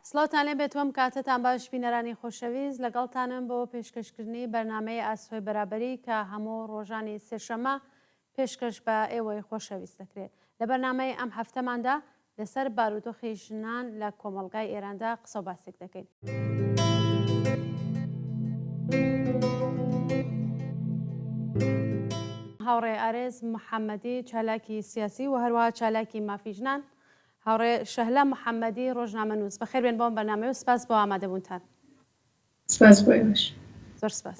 سڵاوتان لێ بێتوەم کاتتان باش بینەرانی خۆشەویست لەگەڵتانم بۆ پێشکەشکردنی بەرنمەی ئاسۆی بەرابەری کە هەموو ڕۆژانی سێشەمە پێشکەش بە ئێوەی خۆشەویست دەکرێت. لە بەرنمەی ئەم هەفتەماندا لەسەر بارودۆخی ژنان لە کۆمەڵگای ئێراندا قسە و باسێک دەکەین. هاوڕێ ئارێز محەممەدی چالاکی سیاسی و هەروەها چالاکی مافی ژنان، هاوڕێ شەهلا محەممەدی ڕۆژنامەنووس، بەخێربێن بۆم بەنامەوە و سپاس بۆ ئامادەبوونتان. سپاس بۆیش. زۆر سپاس.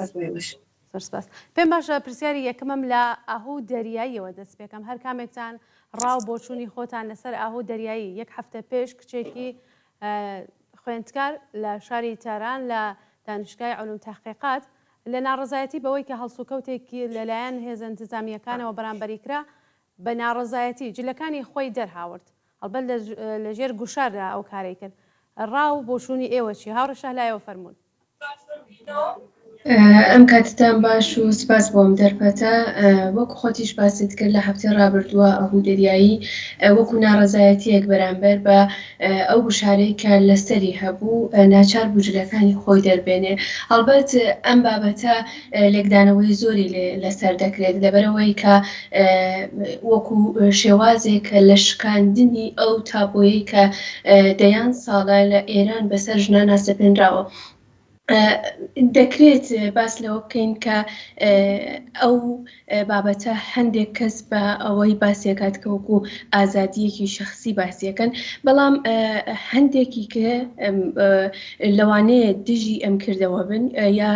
زۆر سپاس. پێم باشە پرسیاری یەکەمم لە ئاهوو دەریاییەوە دەست پێکەم. هەر کامێکتان ڕاو بۆچوونی خۆتان لەسەر ئاهوو دەریایی یەک هەفتە پێش کچێکی خوێندکار لە شاری تاران لە دانشگای علوم تحقیقات لە ناڕزایەتی بەوەی کە هەڵسوکەوتێکی لەلایەن هێزە انتزامیەکانەوە بەرامبەری کرا بە ناڕزایەتی جلەکانی خۆی دەرهاورد. هەڵبەت لەژێر گوشاردا ئەو کارەی کرد. ڕاو بۆچوونی ئێوە چی؟ هاوڕێ شەهلایەوە فەرموون. ئەم کاتتان باش و سپاس بۆم دەرفەتە. وەکو خۆتیش باست کرد لە هەفتەی ڕابردووە ئاهوو دەریایی وەکو ناڕزایەتیەک بەرامبەر بە ئەو گوشارەی کە لەسەری هەبوو ناچار بوجلەکانی خۆی دەربێنێ. هەڵبەت ئەم بابەتە لێکدانەوەی زۆری لەسەر دەکرێت لەبەرەوەی کە وەکو شێوازێک لە شکاندنی ئەو تاپۆیەی کە دەیان ساڵە لە ئێران بەسەر ژنان هەستەپێنراوە. دەکرێت باس لەوە بکەین کە ئەو بابەتە هەندێک کەس بە ئەوەی باسیەکات کە وەکو ئازادیەکی شخصی باسیەکەن، بەڵام هەندێکی کە لەوانەیە دژی ئەم کردەوە بن یا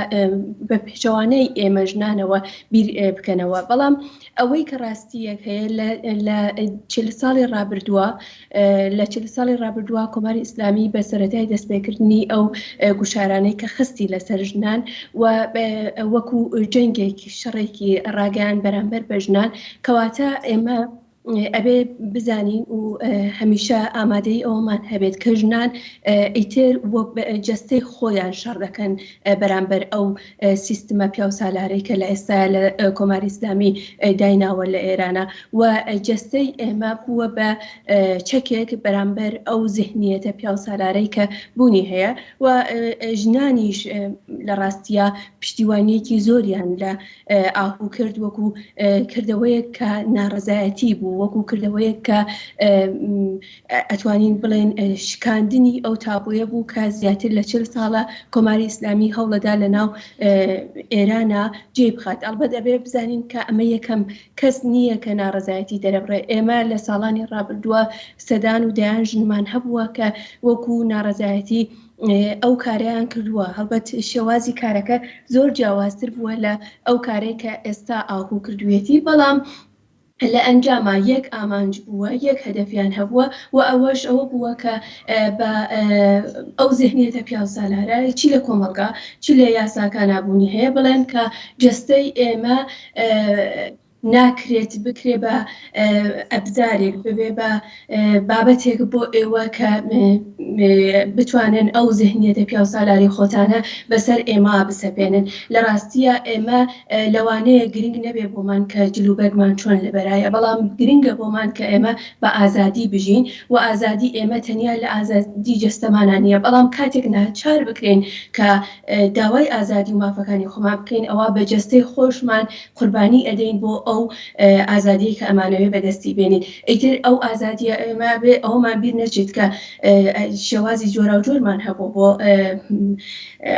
بە پێچەوانەی ئێمە ژنانەوە بیر بکەنەوە. بەڵام ئەوەی کە ڕاستیەک هەیە لە 40 ساڵی ڕابردووە لە 40 ساڵی ڕابردووە کۆماری ئیسلامی بە سەرەتای دەستپێکردنی ئەو گوشارانەی کە خستی لەسەر ژنان و وەکو جەنگێکی شەڕێکی ڕاگەیان بەرامبەر بە ژنان، کەواتە ئێمە ئەبێ بزانین و هەمیشە ئامادەی ئەومان هەبێت کە ژنان ئیتر جەستەی خۆیان شەڕ دەکەن بەرامبەر ئەو سیستمە پیاوسالارەی کە لە ئێستا لە کۆماری ئیسلامی دایناوە لە ئێرانە و جەستەی ئێمە بووە بە چەکێک بەرامبەر ئەو ذهنیەتە پیاوسالارەی کە بوونی هەیە و ژنانیش لە ڕاستیە پشتیوانیەکی زۆریان لە ئاهوو کرد وەکو کردەوەیەک کە ناڕزایەتی بوو، وەکو کردەوەیەک کە ئەتوانین بڵێن شکاندنی ئەو تابوویە بوو کە زیاتر لە 40 ساڵە کۆماری ئیسلامی هەوڵەدا لە ناو ئێرانە جێ بخات. ئەلبەت ئەبێ بزانین کە ئەمە یەکەم کەس نییە کە ناڕزایەتی دەرەبڕێ. ئێمە لە ساڵانی ڕابردووە سەدان و دەیان ژنمان هەبووە کە وەکو ناڕزایەتی ئەو کاریان کردووە. هەڵبەت شێوازی کارەکە زۆر جیاوازتر بووە لە ئەو کارێک کە ئێستا ئاهوو کردوێتی، بەڵام لە ئەنجامە یەک ئامانج بووە، یەک هەدەفیان هەبووە و ئەوەش ئەوە بووە کە بە ئەو ذهنیەتە پیاوسالارە چی لە کۆمەڵگا چی لە یاساکان نابوونی هەیە بڵێن کە جەستەی ئێمە ناکرێت بکرێ بە ئەبزارێک ببێ بە بابەتێک بۆ ئێوە کە بتوانن ئەو ذهنیەتە پیاوسالاری خۆتانە بەسەر ئێمە بسەپێنن. لە ڕاستیە ئێمە لەوانەیە گرنگ نەبێ بۆمان کە جلوبەرگمان چۆن لەبەرایە، بەڵام گرنگە بۆمان کە ئێمە بە ئازادی بژین و ئازادی ئێمە تەنیا لە ئازادی جەستەمانان نیە، بەڵام کاتێک ناچار بکرێن کە داوای ئازادی و مافەکانی خۆمان بکەین ئەوە بە جەستەی خۆشمان قوربانی ئەدەین بۆ ئەو ئازادی کە ئەمانەوێ بەدەستی بێنین. ئیتر ئەو ئازادیە ئێمە بێ ئەومان بیر نەچێت کە شێوازی جۆرا و جۆرمان هەبوو بۆ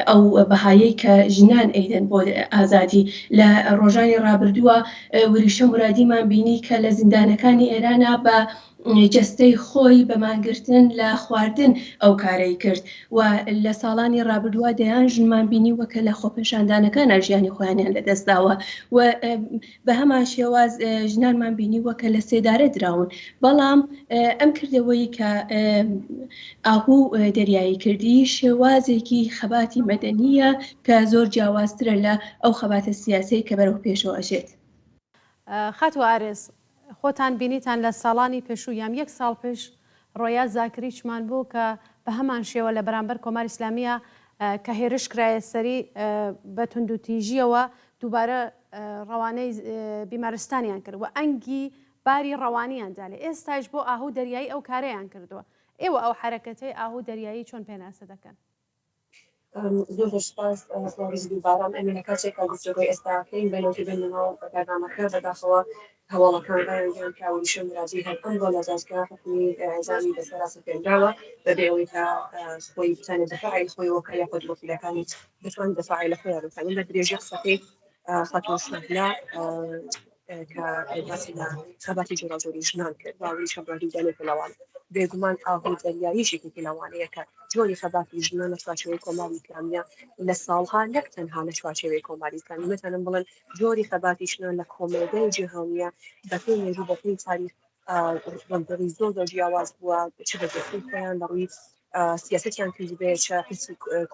ئەو بەهایەی کە ژنان ئەیدەن بۆ ئازادی. لە ڕۆژانی ڕابردووە وریشە مرادیمان بینی کە لە زیندانەکانی ئێرانە بە جەستەی خۆی بەمانگرتن لە خواردن ئەو کارەی کرد و لە ساڵانی ڕابردووە دەیان ژنمان بینی وەکە لە خۆپێشاندانەکانە ژیانی خۆیانیان لەدەستداوە و بە هەمان شێواز ژنانمان بینی وەکە لە سێدارە دراون. بەڵام ئەم کردەوەی کە ئاهوو دەریایی کردی شێوازێکی خەباتی مەدەنیە کە زۆر جیاوازترە لە ئەو خەباتە سیاسی کە بەرەو پێشەوە ئەژێت. خاتوو ئارێز، خۆتان بینیتان لە ساڵانی پێشوو یام یەک ساڵ پێش ڕۆیا زاکریچمان بوو کە بە هەمان شێوە لە بەرامبەر کۆماری ئیسلامیە کە هێرش کرایە سەری بە توندوتیژیەوە دووبارە ڕەوانەی بیمارستانیان کرد و ئەنگی باری ڕەوانیان دالێ. ئێستاش بۆ ئاهوو دەریایی ئەو کارەیان کردووە. ئێوە ئەو حرەکەتەی ئاهو دەریایی چۆن پێناسە دەکەن؟ زۆر سپاس دووباران ئەمینە کاتێکا گفتگۆی ئێستاکەین بەنەوەی بنەوە بەردامەکە بەداخەوە هەواڵەکان کاوریشە مراجی هەر ئەم بۆ لە دادگا حکمی ئەنجامی بەسەراسە پێدراوە بەبێ ئەوەی کە خۆی بتوانێت دفاعی خۆی وەکە یاخود وەکیلەکانی بتوانن دفاعی لە خۆیان بکەن لە درێژی قسەکەی خەتۆ شەهلا کە باسی لە خەباتی جۆراوجۆری ژنان کرد باوەڕی شەبڕادی دەنێت لەوان بێگومان ئاهو دەریاییشێکی لەوانەیە کە جۆری خەباتی ژنان لە چوارچێوەی کۆماری ئیسلامیە لە ساڵها نەک تەنها لە چوارچێوەی کۆماری ئیسلامی مەتەنم بڵێن جۆری خەباتی ژنان لە کۆمەلگای جیهانیە بەپێی مێژوو بەپێی تاریخ ڕەنبەری زۆر جیاواز بووە چ بەجێفی خۆیان بەڕووی سیاسەتیان کردبێ چ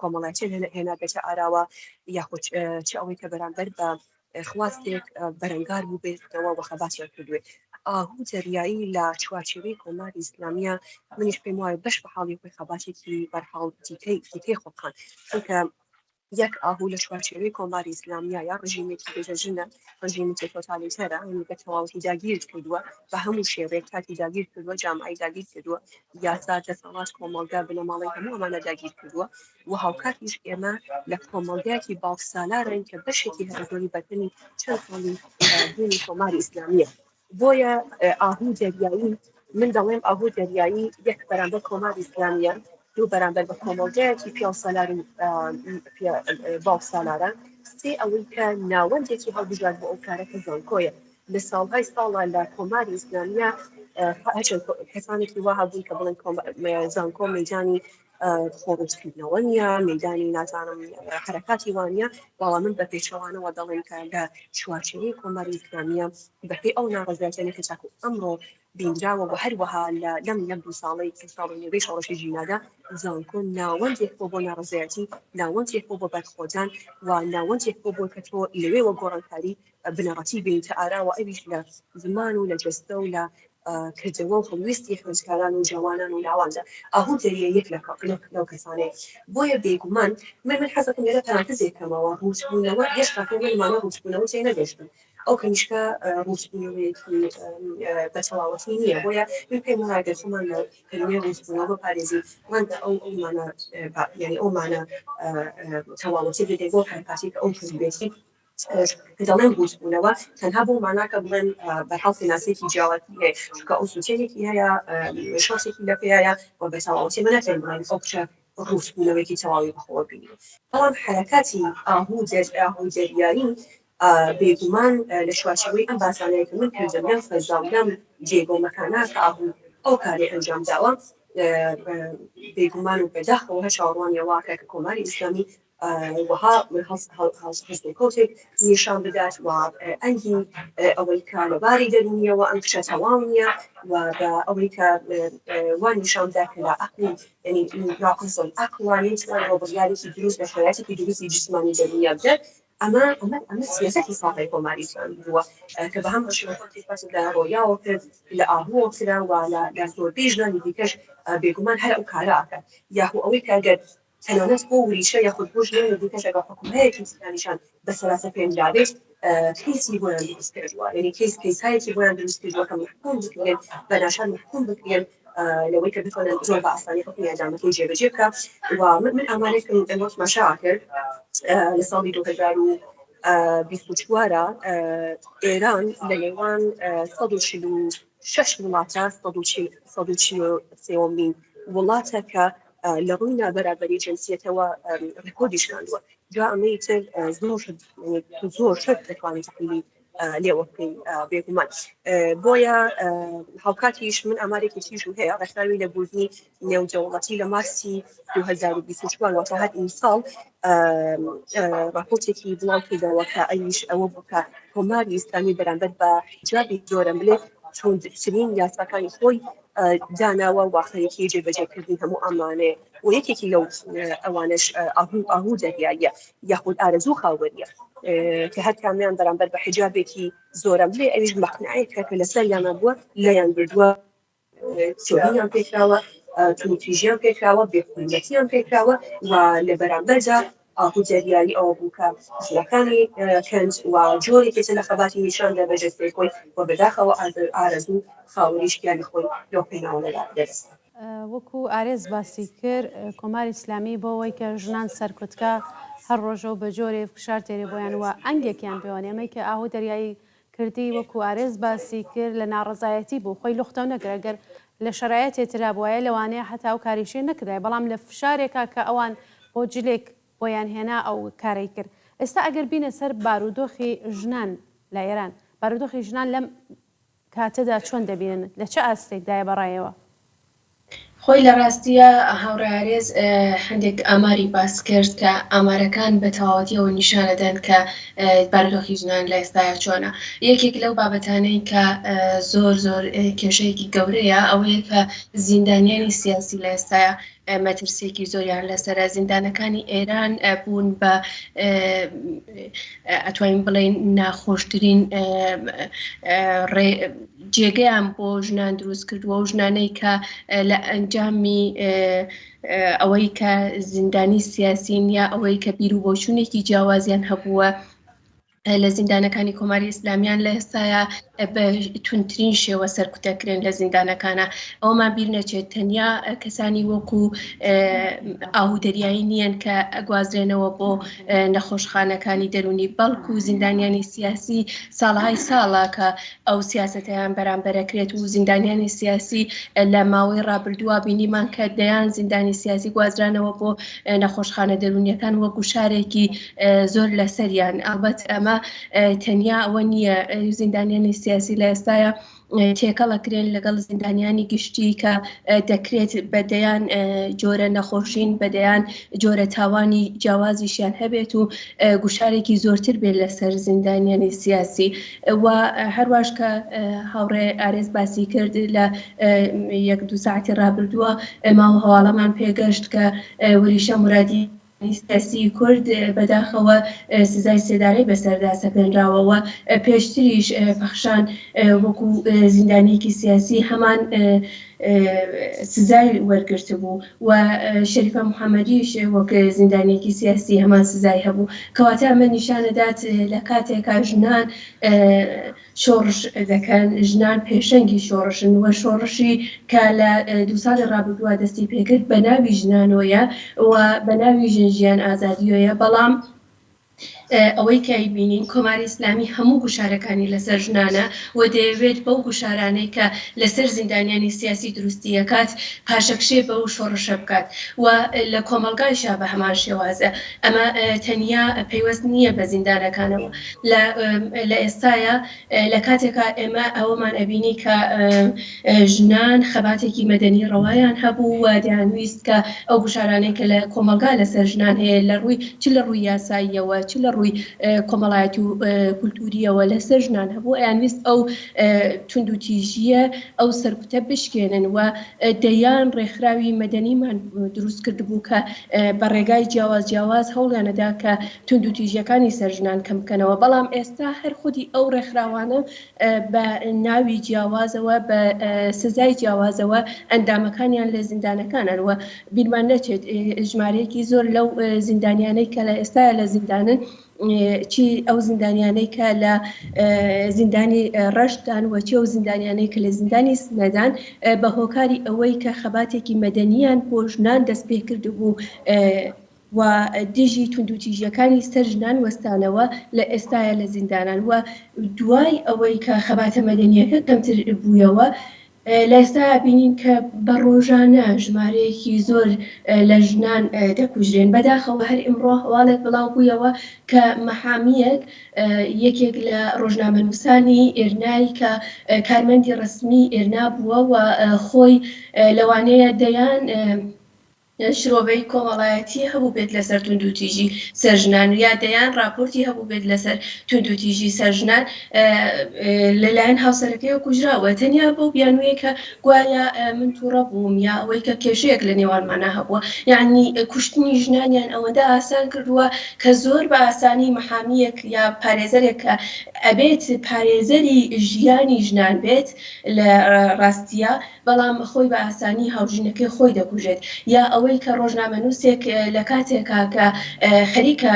کۆمەڵایەتیان هێنا بێتە ئاراوە یاخود چ ئەوەی کە بەرامبەر بە خواستێک بەرەنگار بوو بێتەوە بە خەباتیان کردوێ ئاهو دەریایی لە چوارچێوەی کۆماری ئیسلامیە منیش پێم وایە بەش بە حاڵی خۆی خەباتێکی بەرحاڵ دیکەی خۆکان چونکە یەک ئاهو لە چوارچێوەی کۆماری ئیسلامیە یا ڕژیمێکی بێژەژنە ڕژیمێکی تۆتالیتەرە بە تەواوەتی داگیر کردووە بە هەموو شێوەیەک کاتی داگیر کردووە جامعی داگیر کردووە یاسا دەسەڵات کۆمەڵگا بنەماڵی هەموو ئەمانە داگیر کردووە و هاوکاتیش ئێمە لە کۆمەڵگایەکی باوسالارن کە بەشێکی هەرزۆری بەتنی چەند ساڵی دینی کۆماری ئیسلامیە بۆیە ئاهو دەریایی من دەڵێم ئاهو دەریایی یەک بەرامبەر کۆماری ئیسلامیە دوو بەرامبەر بە کۆمەڵگایەکی پیاوسالار باوسالارە سێ ئەوەی کە ناوەندێکی هەڵبژار بۆ ئەو کارەکە زانکۆیە لە ساڵهای ساڵە لە کۆماری ئیسلامیە کەسانێکی وا هەبووی کە بڵێن زانکۆ مەیدانی خۆڕوجکردنەوە نیە مەیدانی نازانم حرەکاتی وانە بەڵام من بە پێچەوانەوە دەڵێن کە لە چوارچێوەی کۆماری ئیسلامیە بەپێی ئەو ناڕەزایەتیانە کە چاکو ئەمڕۆ بیندراوە و هەروەها لەم دوو ساڵی ساڵی شەڕەشی ژینادا زانکۆ ناوەندێک بۆ ناڕزایەتی ناوەندێک بۆ بەرخۆدان و ناوەندێک بۆ کە تۆ لەوێوە گۆڕانکاری بنەڕەتی بینتە ئاراوە ئەویش لە زمان و لە جەستە و لە کردەوە و خۆویستی خوێندکاران و جوانان و ناواندا ئاهو دەریایی یەک لەو کەسانەیە بۆیە بێگومان من حەزەکەم لێرە پەرانتزێکەمەوە ڕوچبوونەوە هێشتا پێمانە ڕوچبوونەوە تێ نەگەشتن ئەو کەمیشکە ڕوچبوونەوەیەکی بەتەواوەتی نییە بۆیە من پێم وایە دەچمان لە کەلمەی ڕوچبوونەوە بپارێزی وانکە ئەومانە یعنی ئەومانە تەواوەتی بدەیت بۆ حرکاتی کە ئەو کردبێتی دەڵێن ڕوچبوونەوە تەنها بۆ ماناکە بڵێن بەرحاڵ فینانسێکی جیاواتی هەیە چونکە ئەو سوچێنێکی هەیە شۆسێکی لەپێیە و بەتەواوەتی من نەتوانین بڵێن ئەو کچە ڕوچبوونەوەیەکی تەواوی بەخۆوە بینی بەڵام حرەکاتی ئاهو دەریایی بێگومان لە چوارچێوەی ئەم باسانەیە کە من کردم لەم فەزا و لەم جێگۆمەکانە کە ئاهو ئەو کاری ئەنجام داوە بێگومان و بەداخەوە چاوەڕوانی واکە کە کۆماری ئیسلامی وها هەستێکۆتێک نیشان بدات و ئەنگی ئەوەی کە لەباری دەرونیەوە ئەم کشە تەواو نییە و ئەوەی کە وان نیشاندا کە لە عەقلی یعنی ناقص العقل وانێتوانەوە بڕیارێکی دروست بە شرایەتێکی دروستی جسمانی دەرونیا بدات ئەمە سیاسەتی ساڵی کۆماری ئیسلامی بووە کە بە هەم ڕشێوەکەی پاس لە ڕۆیاوە کرد لە ئاهووە کرا و لە زۆربەی ژنانی دیکەش بێگومان هەر ئەو کارە ئاکات یاخو ئەوەی کە ئەگەر تەنانەت بۆ وریشە یاخود بۆ ژنانی دیکەش ئەگەر حکومەیەکی ئیسلامیشان بەسەراسە پێنجابێت کەیسی بۆیان دروست کردووە یعنی کەیسایەکی بۆیان دروست کردووە کە محکوم بکرێن بە ناشان محکوم بکرێن لەوەی کە بتوانن زۆر بە ئاسانی حکمی ئەنجامەکەی جێبەجێ بکە و من ئامانەیەکم ئەمەش مەشاع کرد لە ساڵی 2024 ئێران لە نێوان 146 وڵاتە 143 وڵاتە کە لە ڕووی نابەرابەری جنسیەتەوە ڕێکۆردی شاندووە جا ئەمەی تر زۆر شت دەتوانێت تحلیلی لێوە بکەین بێگومان بۆیە هاوکاتیش من ئامارێکی تیژم هەیە ڕێکخراوی لە بوردنی نێودەوڵەتی لە مارسی 2024 واتە هەر ئیمساڵ راپۆرتێکی بڵاو کردەوە کە ئەویش ئەوە بوو کە کۆماری ئیسلامی بەرامبەر بە حیجابی جۆرە ملێ چۆنترین یاساکانی خۆی داناوە واقعەیەکی جێبەجێکردنی هەموو ئەمانەیە و یەکێکی لەو ئەوانش ئاهو دەریاییە یاخود ئارەزوو خاوەریە کە هەر کامیان بەرامبەر بە حیجابێکی زۆرە بلێ ئەویش مەقنعەیەکە کە لەسەر یانە بووە لەیان بردووە چۆنیان پێکراوە تونتیژیان پێکراوە بێخوێنەتیان پێکراوە و لە بەرامبەردا ئاهو دەریایی ئەوە بوو کە ژنەکانی کەنج و جۆرێکی لە خەباتی نیشاندا بەجەستەی خۆی و بەداخەوە ئارەزوو خاوەریشتیانی خۆی لەو پێناوەدا دەست وەکو ئارێز باسی کرد کۆماری ئیسلامی بۆەوەی کە ژنان سەرکوتکە هەر ڕۆژە و بە جۆرێ فشار تێرێ بۆیان وە ئەنگێکیان پێوان ئەمەی کە ئاهو دەریایی کردی وەکو ئارێز باسی کرد لە ناڕزایەتی بوو خۆی لوختە و نەگرەگەر لە شەرایەتێ ترا بواە لەوانەیە هەتا و کاریشێ نەکرای بەڵام لە فشارێکە کە ئەوان بۆ جلێک بۆیان هێنا ئەو کاری کرد. ئێستا ئەگەر بینە سەر بارودۆخی ژنان لە ئێران بارودۆخی ژنان لەم کاتەدا چۆن دەبینن لە چه ئاستێکدایە بەڕایەوە؟ خۆی لە ڕاستیە هاوڕارێز هەندێک ئاماری باس کرد کە ئامارەکان بە تەواوەتیەوە نیشانەدەن کە بارودۆخی ژنان لە ئێستاە چۆنە. یەکێک لەو بابەتانەی کە زۆر کێشەیەکی گەورەیە ئەوەیە کە زیندانیانی سیاسی لە ئێستاە مەترسێکی زۆریان لەسرە زیندانەکانی ئێران بوون بە ئەتوانین بڵێن ناخۆشترین جێگەیان بۆ ژنان دروست کردووە و ژنانەی کە لە ئەنجامی ئەوەی کە زیندانی سیاسین یا ئەوەی کە بیر و بۆچوونێکی جیاوازیان هەبووە لە زیندانەکانی کۆماری ئیسلامیان لە ئێستاە بە تونترین شێوە سەرکوتەکرێن لە زیندانەکانە. ئەومان بیر نەچێت تەنیا کەسانی وەکو ئاهودەریایی نیەن کە ئەگوازرێنەوە بۆ نەخۆشخانەکانی دەرونی بەڵکو زیندانیانی سیاسی ساڵهای ساڵە کە ئەو سیاسەتیان بەرامبەرەکرێت و زیندانیانی سیاسی لە ماوەی ڕابردووە بینیمان کە دەیان زیندانی سیاسی گوازرانەوە بۆ نەخۆشخانە دەرونیەکان وەکو شارێکی زۆر لەسەریان. ئەلبەت ئەمە تەنیا ئەوە نییە زیندانیانی سیاسی لە ئێستاە تێکەڵەکرێن لەگەڵ زیندانیانی گشتی کە دەکرێت بەدەیان جۆرە نەخۆشین بەدەیان جۆرە تاوانی جیاوازیشیان هەبێت و گوشارێکی زۆرتر بێت لەسەر زیندانیانی سیاسی. و هەروەش کە هاوڕێ ئارێز باسی کرد لە 1-2 ساعتی ڕابردووە ماوە هەواڵەمان پێگەشت کە وریشە مرادی سیاسی کورد بەداخەوە سزای سێدارەی بەسەردا سەپێنراوەوە پێشتریش پەخشان وەکو زیندانێکی سیاسی هەمان سزای وەرگرت بوو و شەریفە محەممەدیش وەک زیندانێکی سیاسی هەمان سزای هەبوو کەواتە ئەمە نیشانەدات لە کاتێکا ژنان شۆڕش دەکەن ژنان پێشەنگی شۆڕشن و شۆڕشی کە لە 2 ساڵی ڕابردووە دەستی پێکرد بە ناوی ژنانۆیە و بە ناوی ژیان ئازادیۆیە. بەڵام ئەوەی کە بینین کۆماری ئیسلامی هەموو گوشارەکانی لەسەر ژنانە و دەیەوێت بەو گوشارانەی کە لەسەر زیندانیانی سیاسی دروستی دەکات پاشەکشێ بە و شۆڕشە بکات و لە کۆمەلگایشا بە هەمان شێوازە. ئەمە تەنیا پەیوەست نییە بە زیندانەکانەوە لە ئێستاە لە کاتێکا ئێمە ئەوەمان ئەبینی کە ژنان خەباتێکی مەدەنی ڕەوایان هەبوو و دەیانویست کە ئەو گوشارانەی کە لە کۆمەلگا لەسەر ژنان هەیە لە ڕووی چ لە ڕووی یاساییەوە چ لە ڕووی کۆمەڵایەتی و کولتوریەوە لەسەر ژنان هەبوو ئەیانویست ئەو تونند و تیژیە ئەو سەرکوتە بشکێنن و دەیان ڕێکخراوی مەدەنیمان دروست کرد بوو کە بە ڕێگای جیاواز هەوڵیانەدا کە تونند و تیژیەکانی سەر ژنان کەم بکەنەوە. بەڵام ئێستا هەر خودی ئەو ڕێکخراوانە بە ناوی جیاوازەوە بە سزای جیاوازەوە ئەندامەکانیان لە زیندانەکانن و بیرمان نەچێت ژمارەیەکی زۆر لەو زیندانیانەی کە لە ئێستا لە زیندانن چی ئەو زیندانیانەی کە لە زیندانی ڕەشتان و چی ئەو زیندانیانەی کە لە زیندانی سنەدان بە هۆکاری ئەوەی کە خەباتێکی مەدەنیان بۆ ژنان دەست پێ کردبوو و دژی تونند و تیژیەکانی سەر ژنان وەستانەوە لە ئێستاە لە زیندانان و دوای ئەوەی کە خەباتە مەدەنیەکە کەمتر بوویەوە لە ئێستا بینین کە بە ڕۆژانە ژمارەیەکی زۆر لە ژنان دەکوژرێن. بەداخەوە هەر ئیمڕۆ هەواڵێک بڵاو بوویەوە کە مەحامیەک یەکێک لە ڕۆژنامەنووسانی ئێرنایی کە کارمەندی ڕسمی ئێرنا بووە و خۆی لەوانەیە دەیان شرۆڤەی کۆمەڵایەتی هەبوو بێت لەسەر تونند و تیژی سەر ژنان یا دەیان راپۆرتی هەبوو بێت لەسەر تونند و تیژی سەر ژنان لەلایەن هاوسەرەکەی کوژراوە تەنیا بۆ بیانوەیە کە گوایە من تووڕە بووم یا ئەوەی کە کێشەیەک لە نێوانمانە هەبووە. یعنی کوشتنی ژنانیان ئەوەندە ئاسان کردووە کە زۆر بە ئاسانی مەحامیەک یا پارێزەرێک کە ئەبێت پارێزەری ژیانی ژنان بێت لە ڕاستیە بەڵام خۆی بە ئاسانی هاوژینەکەی خۆی دەکوژێت یا ئەوەی ئەوەی کە ڕۆژنامەنووسێک لە کاتێکا کە خەریکە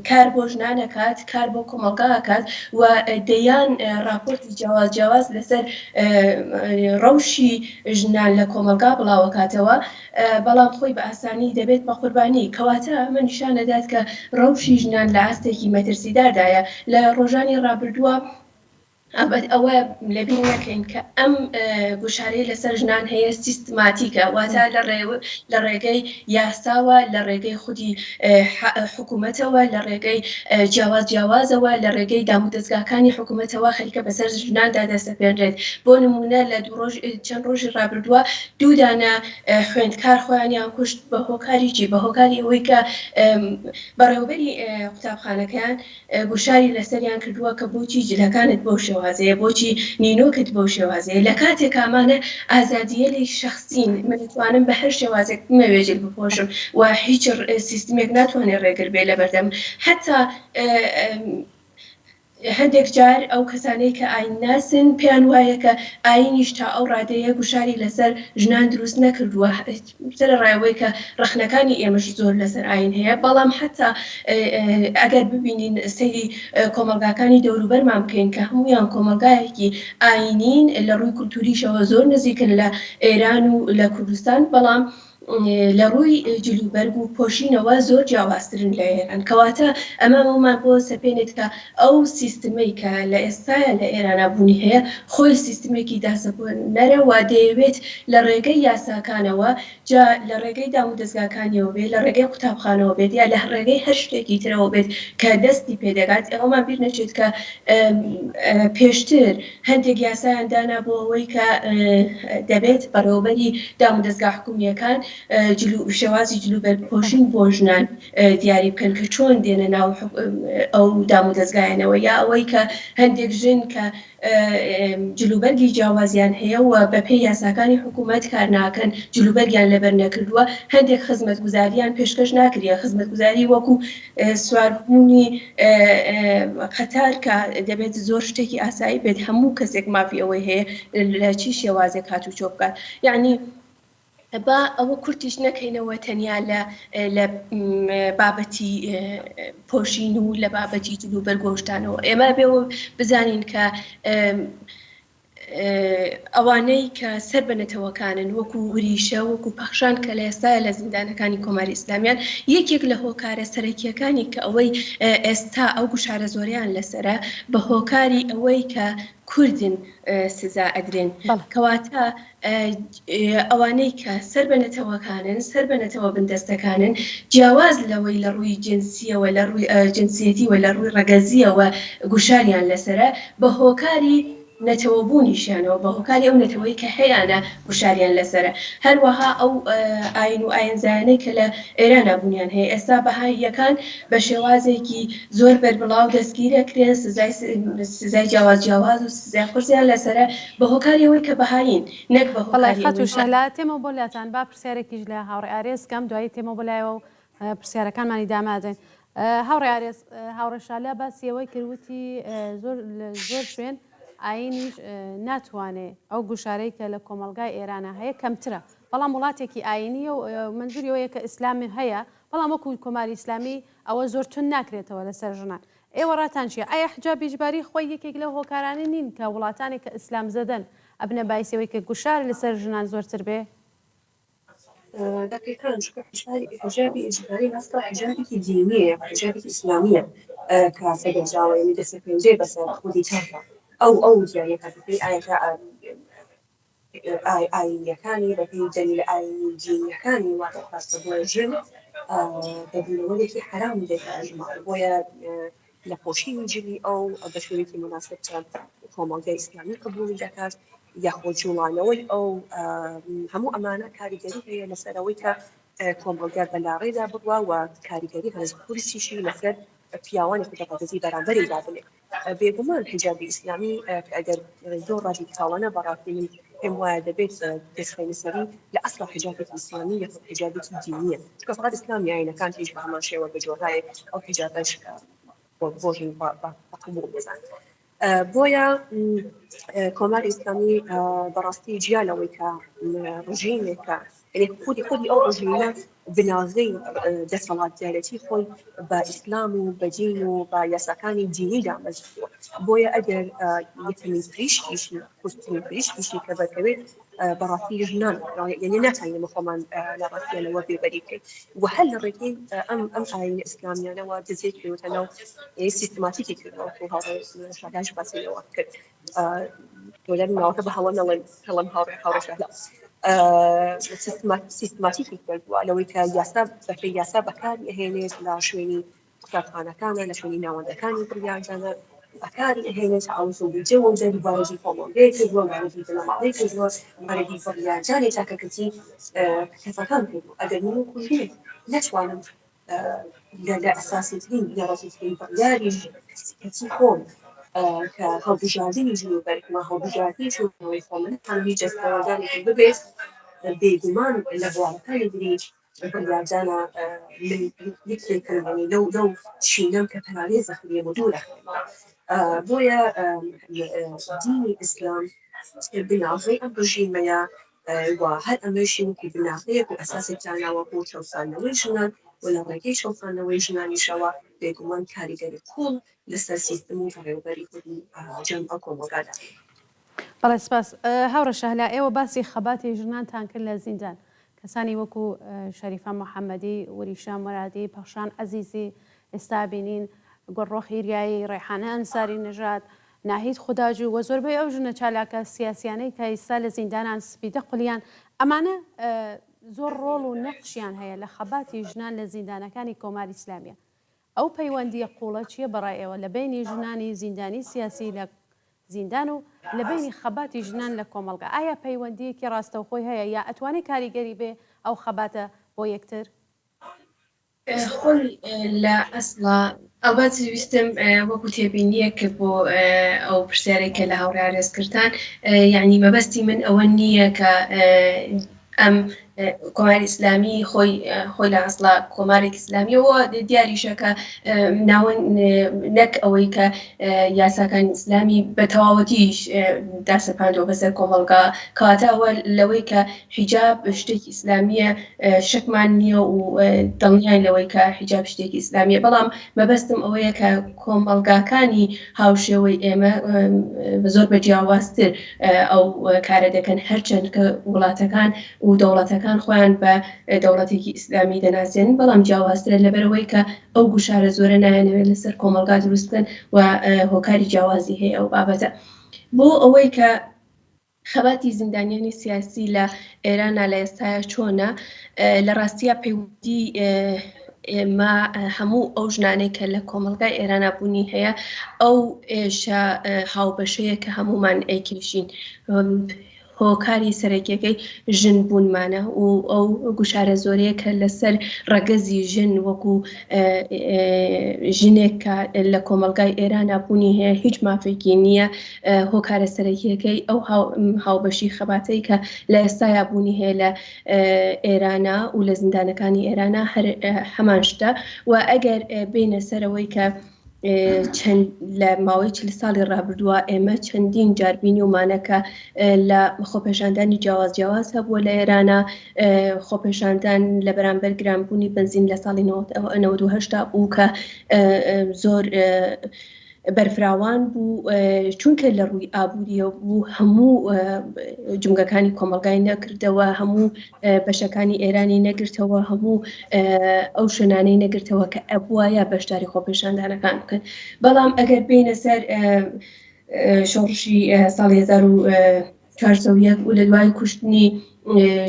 کار بۆ ژنانەکات کار بۆ کۆمەلگاکات و دەیان راپۆرتی جیاواز لەسەر ڕەوشی ژنان لە کۆمەلگا بڵاوکاتەوە بەڵام خۆی بە ئاسانی دەبێت بە قوربانی کەواتە ئەمە نیشانەدات کە ڕەوشی ژنان لە ئاستێکی مەترسیداردایە لە ڕۆژانی ڕابردووە ئەوە لەبیر نەکەین کە ئەم گوشارەی لەسەر ژنان هەیە سیستماتیکە واتە لە ڕێگەی یاساوە لە ڕێگەی خودی حکوومەتەوە لە ڕێگەی جیاوازەوە لە ڕێگەی دامودەستگاکانی حکوومەتەوە خەریکە بەسەر ژناندا دەستەپێنرێت بۆ نمونە لە چەند ڕۆژی ڕابردووە دوودانە خوێندکار خۆیانیان کوشت بە هۆکاریی بە هۆکاری ئەوەی کە بەڕێوەبەری قوتابخانەکەیان گوشاری لەسەریان کردووە کە بۆچی جلەکانت بۆ شێوازەیە بۆچی نینۆکت بۆ شێوازەیە لە کاتێک ئامانە ئازادیە لی شخصین منتوانم بە هەر شێوازێک مەوێژل بپۆشم و هیچ سیستمێک ناتوانێت ڕێگر بێ لە بەردەم حتا هەندێک جار ئەو کەسانەی کە ئاین ناسن پێیان وایە کە ئاینیش تا ئەو ڕادەیە گوشاری لەسەر ژنان دروست نەکردووە سەر ڕایەوەی کە ڕخنەکانی ئێمەش زۆر لەسەر ئاین هەیە بەڵام حتا ئەگەر ببینین سەیری کۆمەلگاکانی دەوروبەرمان بکەین کە هەمویان کۆمەلگایەکی ئاینین لە ڕووی کولتوریشەوە زۆر نزیکن لە ئێران و لە کوردستان بەڵام لە ڕووی جلوبەرگ و پۆشینەوە زۆر جیاوازترن لە ئێران کەواتە ئەمەمان بۆ سەپێنێت کە ئەو سیستمەی کە لە ئێستاە لە ئێرانە بوونی هەیە خۆی سیستمێکی داسەبوونەرە و دەیەوێت لە ڕێگەی یاساکانەوە جا لە ڕێگەی دامودەستگاکانیەوە بێت لە ڕێگەی قوتابخانەوە بێت یا لە ڕێگەی هەر شتێکی ترەوە بێت کە دەستی پێدەگات ئەومان بیر نەچێت کە پێشتر هەندێک یاسایان دانا بۆ ئەوەی کە دەبێت بەڕێوەبەری دامودەستگا حکوومیەکان شێوازی جلوبەرپۆشین بۆ ژنان دیاری بکەن کە چۆن دێنە ناو ئەو دامودەستگایەنەوە یا ئەوەی کە هەندێک ژن کە جلوبەرگی جیاوازیان هەیە و بەپێی یاساکانی حکوومەت کار ناکەن جلوبەرگیان لەبەر نەکردووە هەندێک خزمەتگوزاریان پێشکەش ناکرێ خزمەتگوزاری وەکو سواربوونی قەتار کە دەبێت زۆر شتێکی ئاسایی بێت هەموو کەسێک مافی ئەوەی هەیە لە چی شێوازێک هاتوچۆ بکات یعنی با ئەوە کورتیش نەکەینەوە تەنیا لە بابەتی پۆشین و لە بابەتی جلوبەرگۆشتانەوە ئێمە بێەوە بزانین کە ئەوانەی کە سەر بنەتەوەکانن وەکو وریشە وەکو پەخشان کە لە ئێستاە لە زیندانەکانی کۆماری ئیسلامیان یەکێک لە هۆکارە سەرەکیەکانی کە ئەوەی ئێستا ئەو گوشارە زۆریان لەسرە بە هۆکاری ئەوەی کە کوردن سزا ئەدرێن کەواتە ئەوانەی کە سەر بنەتەوەکانن سەر بنەتەوە بندەستەکانن جیاواز لەوەی لە ڕووی جنسیەوە لە ڕووی جنسیەتیوە لە ڕووی ڕەگەزیەوە گوشاریان لەسرە بە هۆکاری نەتەوەبوونیشیانەوە بە هۆکاری ئەو نەتەوەی کە هەیەە گوشاریان لەسرە هەروەها ئەو ئاین و ئاینزانەی کە لە ئێرانە بوونیان هەیە ئێستا بەهاییەکان بە شێوازێکی زۆر بەربڵاو دەستگیرەکرێن سزای جیاواز و سزای قورسیان لەسرە بە هۆکاری ئەوەی کە بەهاین نەک بە هۆکاری خەت و شەلا تێمە بۆ لاتان با پرسیارێکیش لە هاوڕێ ئارێزکەم دوایی تێمە بۆ لایەوە و پرسیارەکانمانی دامادەین هاوڕێ ئارێز هاوڕێ شالا باسیەوەی کردوتی زۆر شوێن ئاینیش ناتوانێت ئەو گوشارەی کە لە کۆمەلگای ئێرانە هەیە کەمترە بەڵام وڵاتێکی ئاینیە و منزوریەوەیە کە ئیسلامی هەیە بەڵام وەکو کۆماری ئیسلامی ئەوە زۆر تون ناکرێتەوە لەسەر ژنان ئێوە ڕاتان چیە ئایا حجابی ئیجباری خۆی یەکێک لەو هۆکارانە نین کە وڵاتانی کە ئیسلام زەدەن ئەبنە بایسەوەی کە گوشار لەسەر ژنان زۆرتر بێ دقیقاً حجابی ئیجباری هەستا حجابێکی دینیە حجابێکی ئیسلامیە کە سەرنجاوەیەی دەستەپێنجێ بەسەر خودی چاکە ئەو دیارەکەی ئاینیەکانی بەپێی دەلیل ئاینی جینیەکانی واتە خاستە بۆ ژن بەبوونەوەیەکی حرام دێتژماڵ بۆیە لە پۆشینی جلی ئەو بە شوێنێکی مناسب چەند کۆمەڵگەی ئیسلامی قبوڵی دەکات یاخۆ جوڵانەوەی ئەو هەموو ئەمانە کاریگەری هەیە لەسەرەوەی کە کۆمەڵگەر بەلاڕێدا بڕوا و کاریگەری هەز پولیسیشی لەسەر پیاوانی خودەپەرستی بەرامبەری دابنێت بێگومان حجابی ئیسلامی ئەگەر زۆر ڕاجی ساڵانە بەڕاستین پێم وایە دەبێت دەستخینی سەری لە ئەسڵ حجابێکی ئیسلامی یا حجابێکی دینیە چونکە فقط ئیسلامی ئاینەکان هیچ بە هەمان شێوە بەجۆرایەک ئەو حجابەش بۆژین بەقبوڵ بزان بۆیە کۆماری ئیسلامی بەڕاستی جیا لەوەی کە ڕژیمێکە يعني خودی ئەو ڕژیمە بنازەی دەسەڵاتدارەتی خۆی بە ئیسلام و بە دین و بە یاساکانی دینی دامەزراوە بۆیە ئەگەر یەکەمین پریشکیشی کوردترین پریشکیشی کە بەکەوێت بەڕاستی ژنان یعنی ناتوانین خۆمان لە ڕاستیانەوە بێبەری بکەین و هەر لە ڕێگەی ئەم ئاینە ئیسلامیانەوە دەزێت کردوتە ناو سیستماتیکی کردەوە شاداش باسیەوە کرد دولار ناوەکە بە هەڵم هاوڕێشەلا سیستماتیکی کردووە لەوەی کە یاسا بەپێی یاسا بەکاری ئەهێنێت لە شوێنی قوتابخانەکانە لە شوێنی ناوەندەکانی بڕیارجانە بەکاری ئەهێنێت ئاوزوجێ و جەری بارەزی کۆمەڵگەی کردووە بارەزی بنەماڵەی کردووە بارەزی بڕیارجانی تاکە کەسی کەسەکان کردووە ئەگەر من کوژێت نەتوانم لە ئەساسیترین لە ڕێزیترین بڕیاری کەسی خۆم کە هەڵبژاردننی ژنوبەرکمە هەڵبژاردننی شوەوەی خۆمن هەمی جەستەوەدانێکی ببێت بێگومان لە بوارەکانی دری بڕیارجانە یەکێکردنی لەو چینەم کە پەناوی زەخمیە بۆ دوو لەخێمە بۆیە دینی ئیسلام بناغی ئەم ڕژیمەیە و هەر ئەمەشی وەکی بناغەیەک و ئەساسی جاناوە بۆ چەسانەوەی ژنان و لە ڕێگەی چەسانەوەی ژنانیشەوە بێگومان کاریگەری کوڵ لەسەر سیستم و بەڕێوەبەری خودی جەمع کۆمەڵگادا. بەڵێ سپاس. هاوڕە شەهلا ئێوە باسی خەباتی ژنانتان کرد لە زیندان کەسانی وەکو شەریفە محەممەدی وریشە مەرادی پەخشان عەزیزی ئێستا بینین گۆڕۆخی ریایی ڕێحانە ئەنساری نەژاد ناهید خوداجو و زۆربەی ئەو ژنە چالاکە سیاسیانەی کە ئێستا لە زیندانان سپیدە قولیان ئەمانە زۆر ڕۆڵ و نەقشیان هەیە لە خەباتی ژنان لە زیندانەکانی کۆماری ئیسلامیە. ئەو پەیوەندیە قوڵە چییە بەڕای ئێوە لە بینی ژنانی زیندانی سیاسی لە زیندان و لە بینی خەباتی ژنان لە کۆمەڵگا ئایا پەیوەندیەکی ڕاستەوخۆی هەیە یا ئەتوانێت کاریگەری بێ ئەو خەباتە بۆ یەکتر؟ خۆی لە ئەسڵا ئەوبات ویستم وەکو تێبینیە کە بۆ ئەو پرسیارێکە لە هاوڕێ ڕێزکردان یعنی مەبەستی من ئەوە نییە کە ئەم کۆماری ئیسلامی خۆی لە ئەسڵا کۆمارێک ئیسلامیەوە دیاریشەکە ناوەن نەک ئەوەی کە یاساکان ئیسلامی بە تەواوەتیش داسەپاندەوە بەسەر کۆمەڵگا کاتاوە لەوەی کە حیجاب شتێکی ئیسلامیە شەکمان نییە و دڵنیان لەوەی کە حیجاب شتێکی ئیسلامیە بەڵام مەبەستم ئەوەیە کە کۆمەڵگاکانی هاوشێوەی ئێمە زۆر بە جیاوازتر ئەو کارە دەکەن هەرچەند کە وڵاتەکان و دەوڵەتەکان خۆیان بە دەوڵەتێکی ئیسلامی دەناسێنن بەڵام جیاوازترە لەبەرەوەی کە ئەو گوشارە زۆرە نایەنەوێت لەسەر کۆمەڵگا دروست بکەن و هۆکاری جیاوازی هەیە ئەو بابەتە بۆ ئەوەی کە خەباتی زیندانیانی سیاسی لە ئێرانە لە ئێستاە چۆنە لە ڕاستیە پەیوەندی ئێمە هەموو ئەو ژنانەی کە لە کۆمەڵگای ئێرانە بوونی هەیە ئەو ئێشە هاوبەشەیە کە هەمومان ئەیکێشین هۆکاری سەرەکیەکەی ژن بوونمانە و ئەو گوشارە زۆرەیە کە لەسەر ڕەگەزی ژن وەکو ژنێک کە لە کۆمەڵگای ئێرانە بوونی هەیە هیچ مافێکی نییە هۆکارە سەرەکیەکەی ئەو هاوبەشی خەباتەی کە لە ئێستایا بوونی هەیە لە ئێرانە و لە زیندانەکانی ئێرانە هەمان شتە و ئەگەر بینە سەرەوەی کە چەند لە ماوەی 40 ساڵی ڕابردووە ئێمە چەندین جاربینی ومانەکە لە خۆپێشاندانی جیاواز هەبووە لە ئێرانە خۆپێشاندان لە بەرامبەر گرانبوونی بنزین لە ساڵی 1990 بوو کە زۆر بەرفراوان بوو چونکە لە ڕووی ئابوووریە بوو هەموو جنگەکانی کۆمەڵگای نەکردەوە هەموو بەشەکانی ئێرانی نەگرتەوە هەموو ئەو شوێنانەی نەگرتەوە کە ئەبووایە بەشداری خۆپێشاندانەکان بکەن بەڵام ئەگەر بینە سەر شۆڕشی ساڵی 1401 و لە دوای کوشتنی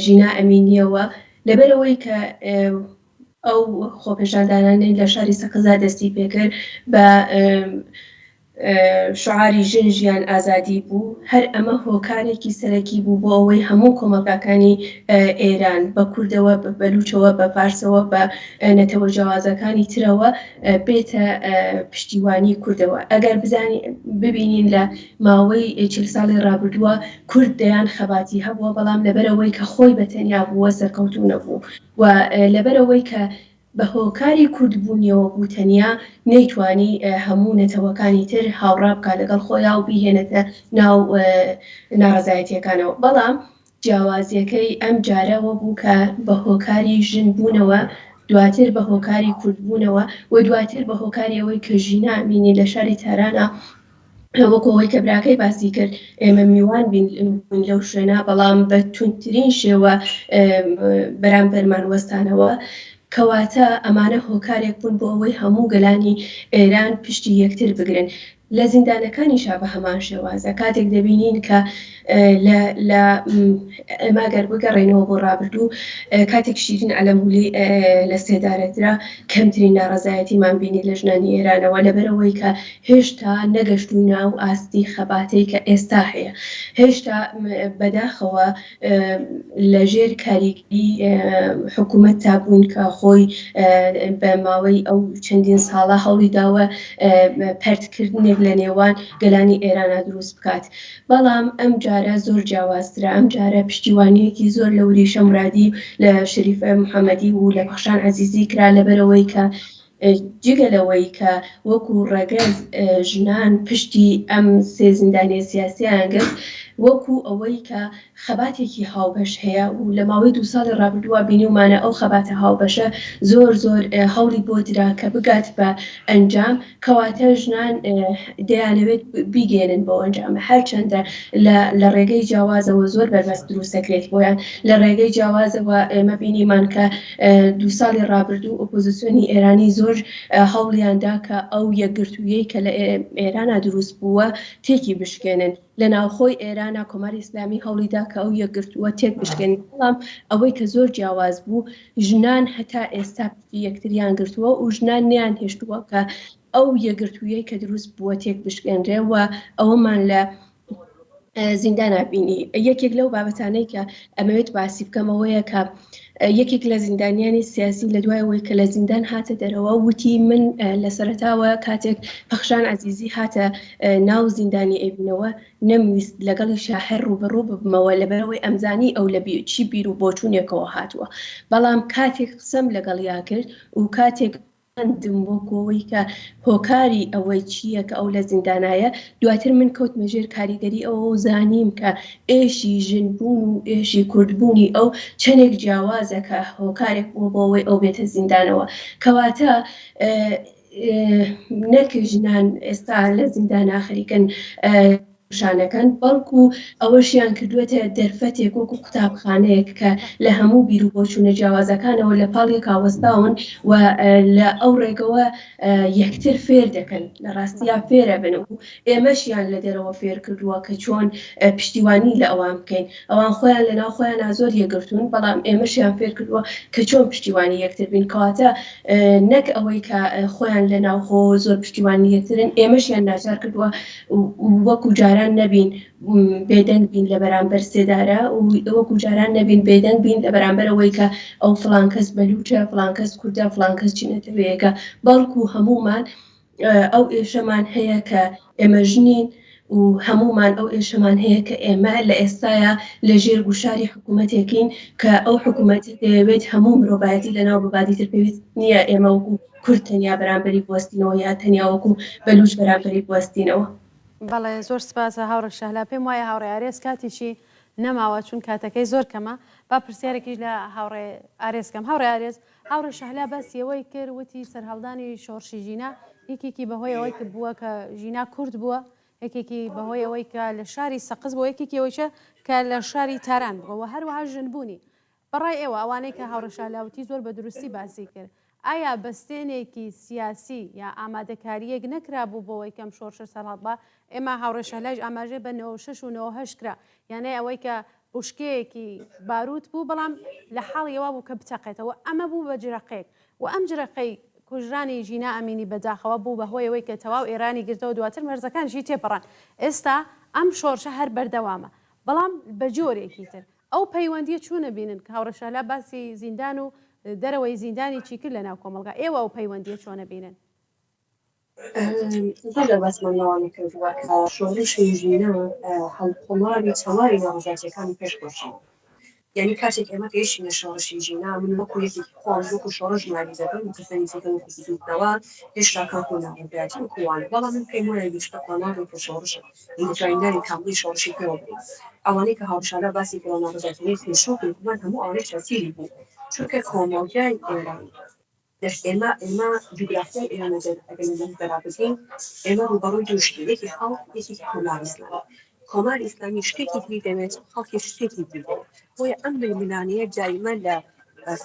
ژینا ئەمینیەوە لەبەرەوەی کە ئەو خۆپێشاندانانەی لە شاری سەقزا دەستی پێکرد بە شعاری ژن ژیان ئازادی بوو هەر ئەمە هۆکارێکی سەرەکی بوو بۆ ئەوەی هەموو کۆمەڵگاکانی ئێران بە کوردەوە بە بەلوچەوە بە فارسەوە بە نەتەوە جیاوازەکانی ترەوە بێتە پشتیوانی کوردەوە ئەگەر ببینین لە ماوەی 40 ساڵی ڕابردووە کورد دەیان خەباتی هەبووە بەڵام لەبەرەوەی کە خۆی بەتەنیا بووە سەرکەوتوو نەبوو و لەبەرەوەی کە بە هۆکاری کوردبوونیەوە بوو تەنیا نەیتوانی هەموو نەتەوەکانی تر هاوڕا بکات لەگەڵ خۆیان و بیهێنێتە ناو ناڕەزایەتیەکانەوە بەڵام جیاوازیەکەی ئەم جارەوە بوو کە بە هۆکاری ژن بوونەوە، دواتر بە هۆکاری کورد بوونەوە و دواتر بە هۆکاری ئەوەی کە ژینە ئەمینی لە شاری تارانە وەکو ئەوەی کە براکەی باسی کرد ئێمە میوان بین لەو شوێنە، بەڵام بە توندترین شێوە بەرامبەرمان وەستانەوە. کەواتە ئەمانە هۆکارێک بوون بۆ ئەوەی هەموو گەلانی ئێران پشتی یەکتر بگرن. لە زیندانەکانیشا بە هەمان شێوازە کاتێک دەبینین کە لە ئێمە گەر بگەڕێنەوە بۆ ڕابردوو، کاتێک شیرین عەلەمگولی لە سێدارەترا کەمترین ناڕەزایەتیمان بینی لە ژنانی ئێرانەوە لەبەرەوەی کە هێشتا نەگەشتووی ناو ئاستی خەباتەی کە ئێستا هەیە، هێشتا بەداخەوە لەژێر کاریگەری حکوومەت تا بوون کە خۆی بە ماوەی ئەو چەندین ساڵە هەوڵی داوە پەرتکردنێک لە نێوان گەلانی ئێرانە دروست بکات. بەڵام ئەم جارە زۆر جیاوازترە، ئەم جارە پشتیوانیەکی زۆر لە وریشە مرادی لە شەریفە محەممەدی و لە بەخشان عەزیزی کرا لەبەرەوەی کە جگەلەوەی کە وەکو ڕێگەز ژنان پشتی ئەم سێ زیندانیە سیاسییان گرت، وەکو ئەوەی کە خەباتێکی هاوبەش هەیە و لە ماوەی 2 ساڵی ڕابردووە بینیومانە ئەو خەباتە هاوبەشە زۆر هەوڵی بۆ درا کە بگات بە ئەنجام، کەواتە ژنان دەیانەوێت بیگێنن بۆ ئەنجامە، هەرچەندە لە ڕێگەی جیاوازەوە زۆر بەربەست دروست دەکرێت بۆیان. لە ڕێگەی جیاوازەوە ئێمە بینیمان کە 2 ساڵی ڕابردوو ئۆپۆزیسیۆنی ئێرانی زۆر هەوڵیاندا کە ئەو یەکگرتوویەی کە لە ئێرانە دروست بووە تێکی بشکێنن. لە ناوخۆی ئێرانە کۆماری ئیسلامی هەوڵیدا کە ئەو یەکگرتووە تێک بشکێنن، بەڵام ئەوەی کە زۆر جیاواز بوو، ژنان هەتا ئێستا یەکتریان گرتووە و ژنان نیان هێشتووە کە ئەو یەکگرتوویەی کە دروست بووە تێک بشکێنرێەوە. ئەوەمان لە زیندان بینی. یەکێک لەو بابەتانەی کە ئەمەوێت باسی بکەمەوەیە کە یەکێک لە زیندانیانی سیاسی لە دوای ئەوەی کە لە زیندان هاتە دەرەوە وتی من لە سەرەتاوە کاتێک بەخشان عەزیزی هاتە ناو زیندانی ئێبنەوە نەمویست لەگەڵی شاهێر ڕوبەڕوو ببمەوە لەبەرەوەی ئەمزانی ئەو لە چی بیر و بۆچوونێکەوە هاتووە، بەڵام کاتێک قسەم لەگەڵیا کرد و کاتێک دم بۆ کۆوەی کە هۆکاری ئەوەی چییە کە ئەو لە زیندانایە، دواتر من کەوتمە ژێر کاریگەری ئەوە و زانیم کە ئێشی ژنبوون و ئێشی کوردبوونی ئەو چەندێک جیاوازە کە هۆکارێک بووە بۆەوەی ئەو بێتە زیندانەوە. کەواتە نەک ژنان ئێستا لە زیندانا خەریکن شانەکەن، بەڵکو ئەوەشیان کردوێتە دەرفەتێک وەکو قوتابخانەیەک کە لە هەموو بیر و بۆچوونە جیاوازەکانەوە لە پاڵێک کاوەستاون و لە ئەو ڕێگەوە یەکتر فێر دەکەن، لە ڕاستیە فێرە بن و ئێمەشیان لە دەرەوە فێر کردووە کە چۆن پشتیوانی لە ئەوان بکەین. ئەوان خۆیان لە ناو خۆیان زۆر یەکگرتوون، بەڵام ئێمەشیان فێر کردووە کە چۆن پشتیوانی یەکتر بین. کەواتە نەک ئەوەی کە خۆیان لە ناوخۆ زۆر پشتیوانی یەکترن، ئێمەشیان ناچار کردووە وەکو جاران نەبین بێدەنگ بین لە بەرامبەر سێدارە و وەکو جاران نەبین بێدەنگ بین لە بەرامبەرەوەی کە ئەو فڵان کەس بەلوچە، فڵان کەس کوردە، فڵان کەس چینەتەوەیەکە، بەڵکو هەمومان ئەو ئێشەمان هەیە کە ئێمە ژنین و هەمومان ئەو ئێشەمان هەیە کە ئێمە لە ئێستاە لە ژێر گوشاری حکوومەتێکین کە ئەو حکوومەتی دەیەوێت هەموو مرۆڤایەتی لەناو ببادی تر پێویست نییە ئێمە وەکو کورد تەنیا بەرامبەری بوەستینەوە یا تەنیا وەکو بەلوچ بەرامبەری بوەستینەوە. بەڵێ زۆر سپاسە هاوڕە شەهلا، پێم وایە هاوڕێ ئارێز کاتێکی نەماوە چون کاتەکەی زۆر کەمە، با پرسیارێکیش لە هاوڕێ ئارێزکەم. هاوڕێ ئارێز، هاوڕێ شەهلا باسیەوەی کرد وتی سەرهەڵدانی شۆڕشی ژینە یەکێکی بەهۆی ئەوەی کە بووە کە ژینا کورد بووە، یەکێکی بەهۆی ئەوەی کە لە شاری سەقز بووە، یەکێکی ئەوەیە کە لە شاری تاران بووە، هەروەها ژنبوونی. بەڕای ئێوە ئەوانەی کە هاوڕێ شەهلاوتی زۆر بە دروستی باسی کرد، ئایا بەستێنێکی سیاسی یا ئامادەکاریەک نەکرا بوو بۆەوەی کەم شۆڕشە سەرهەڵبە؟ ئێمە هاوڕێ شەهلاش ئاماژێ بە 96 و 98 کرا، یانە ئەوەی کە بشکەیەکی باروت بوو بەڵام لە حاڵیەوە بوو کە بچەقێتەوە، ئەمە بوو بە جرەقەیەک و ئەم جرەقەی کوژرانی ژینا ئەمینی بەداخەوە بوو بەهۆی ئەوەی کە تەواو ئێرانی گرتەوە دواتر مەرزەکانشی تێپەڕان. ئێستا ئەم شۆڕشە هەر بەردەوامە، بەڵام بە جۆرێکی تر ئەو پەیوەندیە چوونە بینن کە هاوڕێ شەهلا باسی زیندان و دەرەوەی زیندانی چی کرد لە ناو کۆمەلگا، ئێوە ئەو پەیوەندیە چۆنە بینن؟ زۆر بەسمان ناوانی کردووە کە شۆڕشی ژینە هەڵکۆماری چەواری ناڕەزایەتیەکانی پێشکەوتن یعنی کاتێک ئێمە گەیشتینە شۆڕشی ژینا من وەکو یەکێکی خۆم وەکو شۆڕش ژماری دەبم کەسانی زیاتر وەکو سوودنەوە هێشتا کاکۆ ناڕێگاتی وەکووانە بەڵام من پێم وایە گەشتە قۆناغی کە شۆڕشە ئینجاینەری کاملی شۆڕشی پێوە بێت ئەوانەی کە هاوشارە باسی کۆناڕزاتنی خێشۆ حکومەت هەموو ئەوانەی چاسیری بوو چونکە کۆمەڵگای ئێران ئێمە جوگرافیای ئێران ئەگەر بەرابردین ئێمە ڕوبەڕووی دوو شتی یەکی خەڵک یەکێکی کۆمار ئیسلامی کۆمار ئیسلامی شتێکی تری دەوێت خەڵکی شتێکی تری دەوێت بۆیە ئەم ململانەیە دایما لە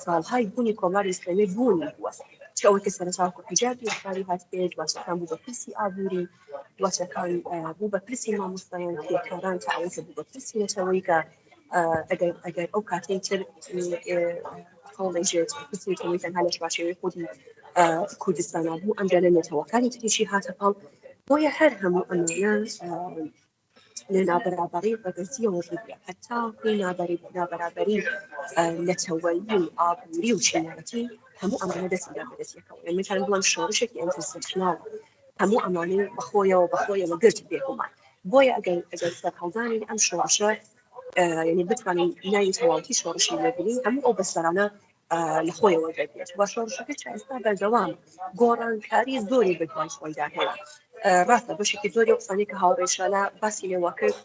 ساڵهای بوونی کۆمار ئیسلامی بوونی بووە چ ئەوەی کە سەرەتا حیجابی ئەفراری هات پێ دواتەکان بوو بە پرسی ئابووری دواتەکان بوو بە پرسی مامۆستایان پێکاران تا ئەوەی کە بوو بە پرسی نەتەوەی کە ئەگەر ئەو کاتەی تر هەڵدەژێت پرسیەوەی تەنها لە باشێوەی خودی کوردستانە بوو ئەمجا لە نێتەوەکانی تریشی هاتە پاڵ بۆیە هەر هەموو ئەمانە لە نابەرابەری بەگەرزیەوە ڕووبێ هەتا نابەرابەری نەتەوەیی و ئابووری و چینەتی هەموو ئەمانە دەستی بەدەستیەکەوە یعنی مثلا بڵێم شۆڕشێکی ئینتەرسێکشناڵ هەموو ئەمانەی بەخۆیەوە گرت بێکومان بۆیە ئەگەر سەرهەڵدانی ئەم شۆڕشە یعنی بتوانین ناوی تەواوەتی شۆڕشی لێبینین هەموو ئەو بەسەرانە لە خۆیەوە دەبێت و شۆڕشەکە چ ئێستا بەردەوام گۆڕانکاری زۆری بەدوای خۆیدا هەیە ڕاستە بەشێکی زۆری قسانی کە هاوڕێشانە باسی لێوە کرد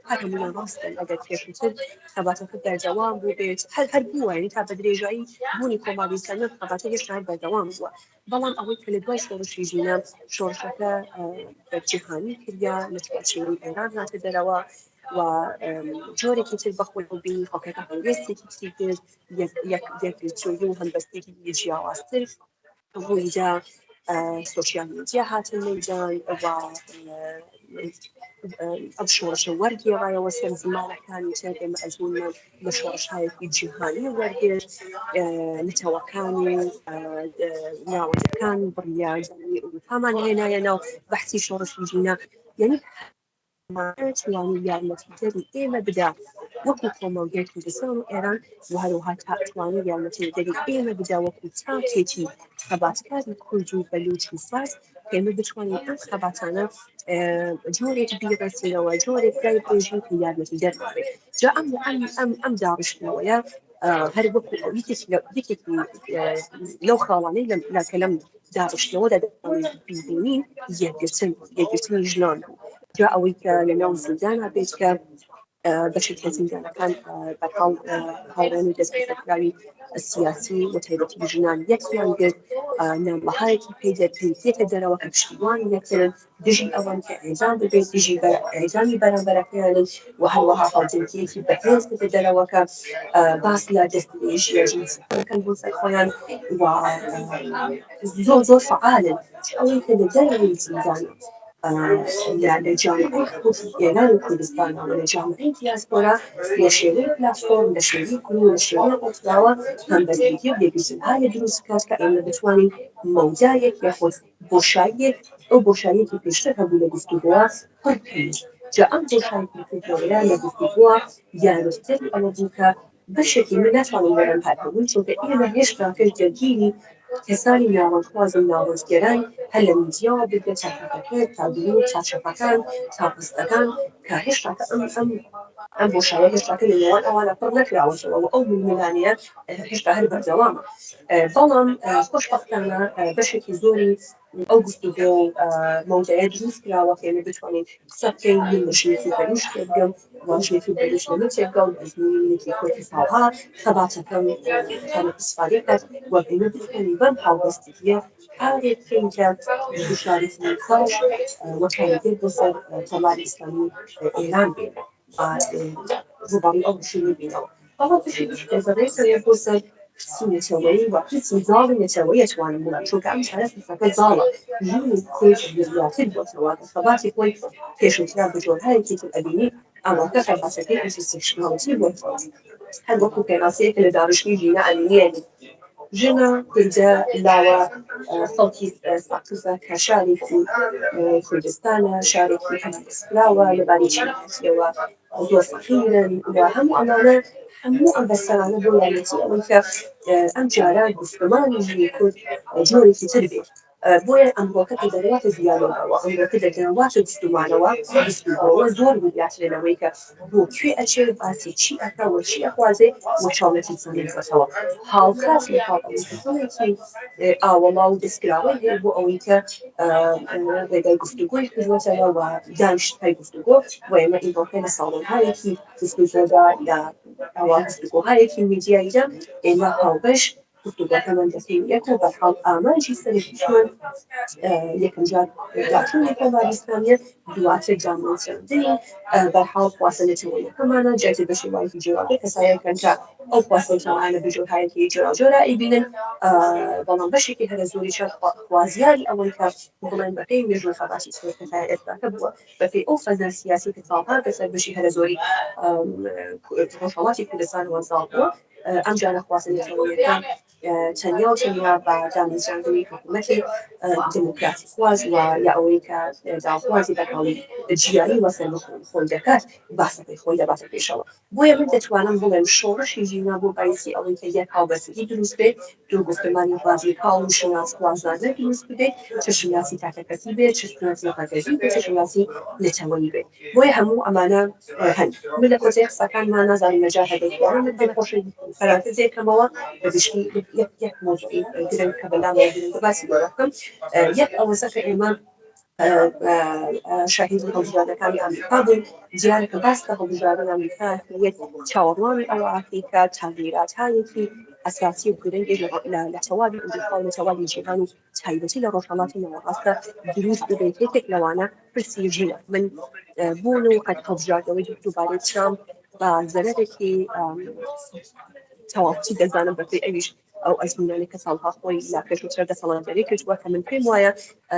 هەر هەموویان ڕاستن ئەگەر پێشووتر خەباتەکە بەردەوام بوو بێت هەر بووە یعنی تا بە درێژایی بوونی کۆماری ئیسلامی خەباتە هێشتا بەردەوام بووە بەڵام ئەوەی کە لە دوای شۆڕشی ژینە شۆڕشەکە جیهانی کردیا لە چوارچێوەی ئێران هاتە دەرەوە و جۆرێکی تر بەخۆی بینی خەڵکەکە هەڵوێستێکی تری کرد یەکگرتووی و هەڵبەستێکی جیاوازتر ڕوویدا سوشیال میدیا هاتن مەیدان و ئەم شۆڕشە وەرگێڕایەوە سەر زمانەکانی تر ئێمە ئەزمونمان لە شۆڕشایەکی جیهانی وەرگرت نەتەوەکانی ناوەندەکان بڕیاردانی ئەوروپامان هێنایە ناو بەحسی شۆڕشی ژینە یعنی توانی یارمەتیدەری ئێمە بدا وەکو کۆمەڵگەی کوردستان و ئێران و هەروەها توانی یارمەتیدەری ئێمە بدا وەکو چاکێکی خەباتکاری کورد و بەلوچ و فارس ئێمە بتوانین ئەم خەباتانە جۆرێک بیڕێسینەوە جۆرێک لای بێژین کە یارمەتیدەر بێت جا ئەم داڕشتنەوەیە هەر وەکو یەکێکی لەو خاڵانەی کە لەم داڕشتنەوەدا ببینین یەکگرتنی ژنان بوو جا ئەوەی کە لە ناو زیندانە بێت کە بەشێک لە زیندانەکان بەرهەڵ هاوڕێنی دەستپێکراوی سیاسی و تایبەتی ژنان یەکیان گرت نامەهایەکی پێدەپێتێتە دەرەوە کە پشتیوانی نەکردن دژی ئەوان کە ئێزان ببێت دژی ئێزانی بەرامبەرەکەیانن و هەروەها هەڵجەنگیەکی بەهێز بێتە دەرەوە کە باس لە دەستنوێژیە ژنسەکان بۆ سەر خۆیان و زۆر فعالن ئەوەی کە لە دەرەوەی زیندانە لە جامعەی خۆشی ئێران و کوردستانەوە لە جامعەی دیاسپۆرا لە شێوەی پلاتفۆرم لە شێوەی گروپ لە شێوەی ئۆتراوە هەمبەرگری و لێبیرچن‌های دروست بکات کە ئێمە بتوانین مەودایەک یاخۆد بۆشاییەک ئەو بۆشاییەکی پێشتر هەبوو لە گفتوگۆوە پڕ بکەین جا ئەم بۆشاییەکی پێشترەوەیان لە گفتوگۆوە یارمەتیدەری ئەوە بوو کە بەشێکی من ناتوانین بەرەم پاتبوون چونکە ئێمە هێشتا پێشگیری کەسانی ناوەندخوازن ناوەندگەران هەر لە میدیاوە بگرێت چاپەکان تا بینی چاچەپەکان تا پستەکان کە هێشتا ئەم بۆشاییە هێشتاکە لە نێوان ئەوانە پڕ نەکراوەتەوە و ئەو ململانەیە هێشتا هەر بەردەوامە بەڵام خۆشبەختانە بەشێکی زۆری ئەو گفتوگۆ و مەودایە دروست کراوە کە ئێمە بتوانین قسە بکەین من لە ژنێکی بەلوچ تێبگەم ژنێکی بەلوچ لە من تێبگەم ئەزمونێکی کورتی ساڵها خەباتەکەم کەمە ئیسفادە کات و ئێمە بتوانین بەم هاوبەستگیە کارێک بکەین کە دوشارێتی خەڵک وەکارەگەر بۆ سەر کۆماری ئیسلامی ئێران بێت ڕووبەڕووی ئەو بشینی بینەوە بەڵام پێشێکی بۆ سەر پرسی نەتەوەیی و پرسی زاڵی نەتەوەیی ئەتوانم بڵێم چونکە ئەم چارە پرسەکە زاڵە ژنی کورد زیاتر بۆتەوە کە خەباتی خۆی پێشووترا بە جۆرهایەکی تر ئەبینی ئەوەکە خەباتەکەی ئینتەرسێکشناڵیتی بۆتەوە هەر وەکو پێناسەیەکە لە داڕشتی ژینە ئەمینیەنی ژنە کوردە لاوە خەڵکی ساقسە کە شارێکی کوردستانە شارێکی هەمەستراوە لەباری چینەوە زۆر فەقیرن و هەموو ئەمانە هەموو ئەم بەسەرانە بۆ یارمەتی ئەوەی کە ئەم جاران گفتمانی ژنی کورد جۆرێکی تر بێت بۆیە ئەمڕۆکە کە دەگەواتە دیالۆگەوە ئەمڕۆکە دەگەواتە گفتومانەوە گفتوگۆوە زۆر بریاترێنەوەی کە بۆ کوێ ئەچێ باسی چی ئەکەوە چی ئەخوازێ بۆ چاڵەتی زانێتەوە هاڵکات لەپاڵەوەی ئاوەڵا و دەستکراوەی هەیە بۆ ئەوەی کە ڕێگای گفتوگۆی کردوەتەوە و دانیشتهای گفتوگۆ و ئێمە ئیمڕۆکە لە ساڵۆنهایەکی گفتوگۆدا یا ئەوا گفتوگۆهایەکی میدیاییدا ئێمە هاوبەش گفتوگۆکەمان دەکەین یەکە بەرحاڵ ئاماژی سەرەکیشمان یەکەم جار داچوونی کۆماری ئیسلامیە دواتر جامەوەچەندنی بەرحاڵ خواستنەوەی یەکەمانە جێتی بە شێوازی جوابی کەسایەکەن کە ئەو خواستنەوەیانە بژۆرهایەکی جۆرا ئیبینن بەڵام بەشێکی هەرە زۆریشان خوازیاری ئەوەی کە بڵێن بەپێی مێژووی خەباتی سوێتەکە ئێستاکە بووە بەپێی ئەو فەزە سیاسی کە ساڵها بەسەر بەشی هەرە زۆری ڕۆژهەڵاتی کوردستان وەزاڵ بووە ئەم جارە خواستنەوەیەکان تەنیا و تەنیا بە دامەزراندنی حکوومەتی دموکراتی خواز و یا ئەوەی کە داخوازی بەکاڵی جیایی وەسەر خۆی دەکات باسەکەی خۆی دەباتە پێشەوە بۆیە من دەتوانم بڵێم شۆڕشی ژینا بۆ باعثی ئەوەی کە یەک هاوبەرگری دروست بێت دوو گفتمانی ڕادیکاڵ و شناس خوازانە دروست بدێت چ شناسی تاکەکەسی بێت چ شناسی ڕەگەزی بێت چ شناسی نەتەوەیی بێت بۆیە هەموو ئەمانە هەن من لە کۆتەی قسەکانمان نازانم لەجا هەدەیتوانم من پێخۆشی پەرانتزێکەمەوە بەگشتی یەک مۆزوعی گرنگ کە بەلامەوە گرنگ باسی بۆ دەکەم یەک ئەوەسە کە ئێمە شاهدی هەڵبژاردنەکانی ئەمریکا بووین دیارەکە باس لە هەڵبژاردنی ئەمریکا دەکرێت چاوەڕوانی ئەوە ئەفریقا تغییراتهایەکی ئەساسی و گرنگی لە تەواوی ئەمریکا و لە تەواوی جیهان و تایبەتی لە ڕۆژهەڵاتی ناوەڕاستە دروست ببێت یەکێک لەوانە پرسی ژینە من بوون و قەت هەڵبژاردنەوەی دووبارەی ترامپ بە زەرەرێکی تەواوەتی دەزانم بەپێی ئەویش ئەو ئەزمونانێک کە ساڵها خۆی لا پێشووتر دەسەڵاتداری کردووە کە من پێم وایە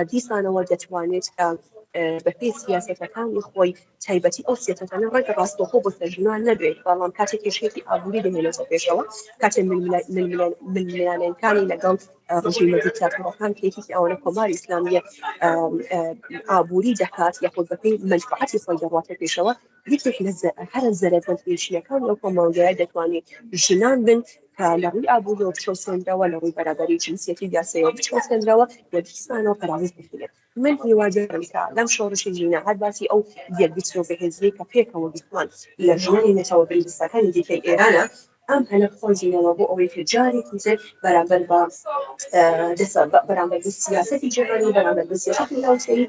دیسانەوە دەتوانێت کە بەپێی سیاسەتەکانی خۆی تایبەتی ئەو سیاسەتانە ڕەنگە ڕاستەوخۆ بۆ سەرژنان نەبێت بەڵام کاتێک کێشەیەکی ئابووری دەهێنێتە پێشەوە کاتێک ململانەکانی لەگەڵ ڕژیمە دیکتاتۆرەکان کێکی ئەوەنە کۆماری ئیسلامیە ئابووری دەکات یاخود بەپێی منفعەتی خۆی دەڕاتە پێشەوە یەکێک لە هەرە زەرەتمەندترینەکان لەو کۆمەڵگەیە دەتوانێت ژنان بن کە لە ڕووی ئابووریەوە بچۆسێنرەوە لە ڕووی بەرابەری جنسیەتی یاساییەوە بچۆسێنرەوە و دیسانەوە پەراویز بکرێت من هیوادارم کە لەم شۆڕشی ژینە هەر باسی ئەو یەکگرتنەوە بەهێزی کە پێکەوە بیتوان لە ژنانی نەتەوە بریندستانەکانی دیکەی ئێرانە ئەم هەنە خۆزینەوە بۆ ئەوەی کە جارێکی تر بەرامبەر بە بەرامبەر سیاسەتی جیهانی بەرامبەر بە سیاسەتی ناوچەیی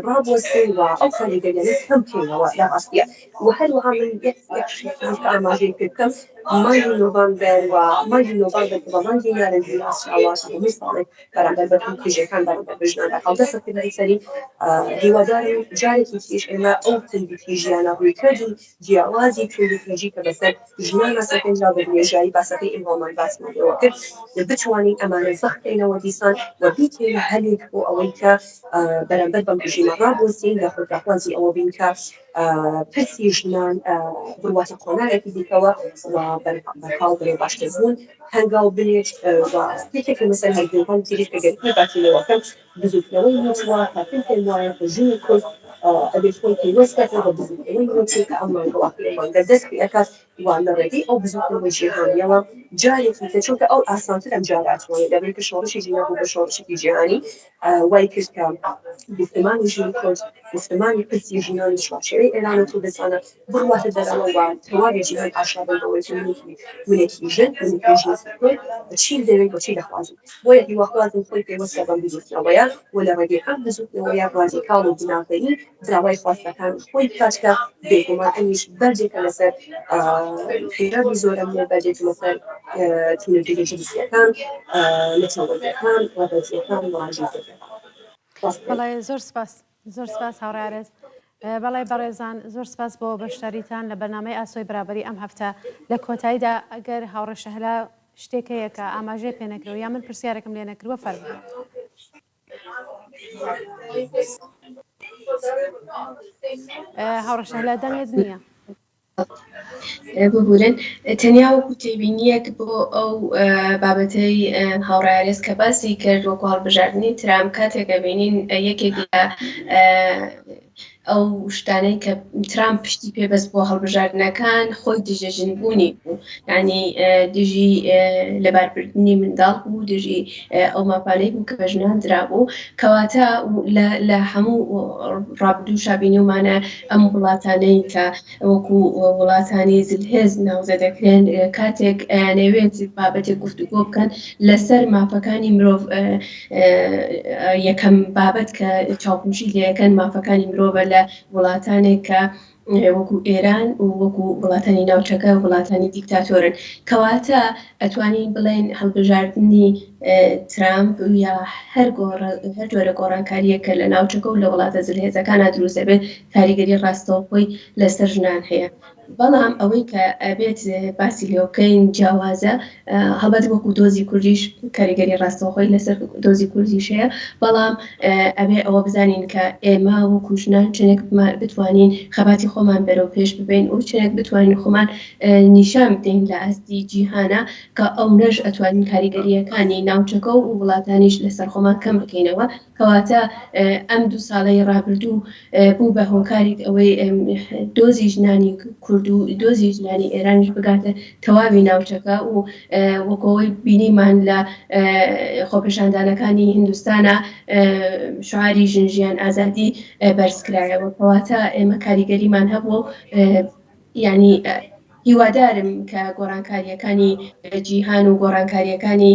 ڕابوەستین و ئەو خەریگەیانە کەم بکەینەوە لە ڕاستیە و هەروەها من یەکشی ئاماژەی پێ بکەم مانگی نۆڤەمبەر و مانگی نۆڤەمبەر کە بە مانگی نارنجی ئاسیاوە هەموو ساڵێک بەرامبەر بە تووکێژەکان بەرامبەر بە ژناندا هەڵدەستەکردنی سەری هیوادارم جارێکی تریش ئێمە ئەو تندرویژیانە ڕوویکردی جیاوازی تندرویژی کە بەسەر ژنان ئاسەکەنجا بە نوێژایی باسەکەی ئینڤۆڵمەنت باسمانەوە کرد بتوانین ئەمانە زەخکەینەوە دیسان و بیکەین هەلێک بۆ ئەوەی کە بەرامبەر بەم ژینە ڕابوەستین لە خۆداخوازی ئەوە بین کە پرسی ژنان بڕواتە کۆنارێکی دیکەوە و بەرحاڵ بێ باشتربوون هەنگاو بنێت و یەکێک لە مەسەر هەرگیرەکان تریش کە گەرمی باتینەوەکەم بزوتنەوەی نوتوە کاتن پێم وایە کە ژنی کورد ئەبێت خۆی پێوەستکاتەوە بە بزوتنەوەی نوتی کە ئەم مانگەواقعەکان دەست پێ ئەکات و لە ڕێگەی ئەو بزوتنەوەی جیهانیەوە جارێکی تر چونکە ئەو ئاسانتر ئەم جارە ئەتوانێت دەبێت کە شۆڕشی ژینە بوو بە شۆڕشێکی جیهانی وای کرد کە گفتمانی ژنی کورد گفتمانی پرسی ژنان شواشێرەی ئێران و کوردستانە بڕواتە دەرەوە و تەواوی جیهان ئاشا بێت بەوەی کە منێکی ژن منێکی ژنێکی کورد چی دەوێت بۆ چی دەخوازم بۆیە هیواخوازم خۆی پێوەستە بەم بزوتنەوەیە و لە ڕێگەی ئەم بزوتنەوەیە ڕادیکاڵ و بناغەیی داوای خواستەکان خۆی بکات کە بێگومان ئەمیش بەردێکە لەسەر خێرابی زۆرە لێ بەردێک لەسەر تونردێکی جنسیەکان نەتەوەییەکان ڕەگەزیەکان و ڕاژێزەکان. بەڵێ زۆر سپاس هاوڕێز بەڵێ بەڕێزان زۆر سپاس بۆ بەشداریتان لە بەرنامەی ئاسۆی بەرابەری ئەم هەفتە لە کۆتاییدا ئەگەر هاوڕێشەهلا شتێکەیە کە ئاماژەی پێ نەکرەوە یا من پرسیارێکم لێ نەکردووە فەرموویە. هاوڕێشەهلا دەنگت نییە. ببورن تەنیا وەکو تێبینیەک بۆ ئەو بابەتەی هاوڕێز کە باسی کرد وەکو هەڵبژاردننی ترامپ کاتێکە بینین یەکێک لە ئەو شتانەی کە ترامپ پشتی پێبەست بۆ هەڵبژاردنەکان خۆی دژەژنبوونی بوو ینی دژی لەباربردننی منداڵ بوو دژی ئەو ماپالەی بوو کە بەژنان درابوو کەواتە لە هەموو ڕابردوو شابینیومانە ئەم وڵاتانەی کە وەکو وڵاتانی زلهێز ناوزە دەکرێن کاتێک ئەیانەوێت بابەتێک گفتوگۆ بکەن لەسەر مافەکانی مرۆڤ یەکەم بابەت کە چاوپوشی لەکەن مافەکانی مرۆڤە لە وڵاتانێک کە وەکو ئێران و وەکو وڵاتانی ناوچەکە وڵاتانی دیکتاتۆرن کەواتە ئەتوانین بڵێن هەڵبژاردننی ترامپ یا هەر جۆرە گۆڕانکاریەکە لە ناوچەکە و لە وڵاتە زلهێزەکانە دروست دەبێت کاریگەری ڕاستەوخۆی لەسەر ژنان هەیە. بەڵام ئەوەی کە ئەبێت باسی لێوکەین جیاوازە هەڵبەت وەکو دۆزی کوردیش کاریگەری ڕاستەوخۆی لەسەر دۆزی کوردیشەیە بەڵام ئەبێ ئەوە بزانین کە ئێمە وەکو ژنان چنێک بتوانین خەباتی خۆمان بەرەو پێش ببین و چنێک بتوانین خۆمان نیشان بدەین لە ئاستی جیهانە کە ئەو نەش ئەتوانین کاریگەریەکانی ناوچەکە و وڵاتانیش لەسەر خۆمان کەم بکەینەوە کەواتە ئەم 2 ساڵەی ڕابردوو بوو بە هۆکاری ئەوەی دۆزی ژنانی کورد و دۆزی ژنانی ئێرانیش بگاتە تەواوی ناوچەکە و وەکەوەی بینیمان لە خۆپێشاندانەکانی هندستانە شعاری ژنجیان ئازادی بەرزکرایەوە کەواتە ئێمە کاریگەریمان هەبوو ینی هیوادارم کە گۆڕانکاریەکانی جیهان و گۆڕانکاریەکانی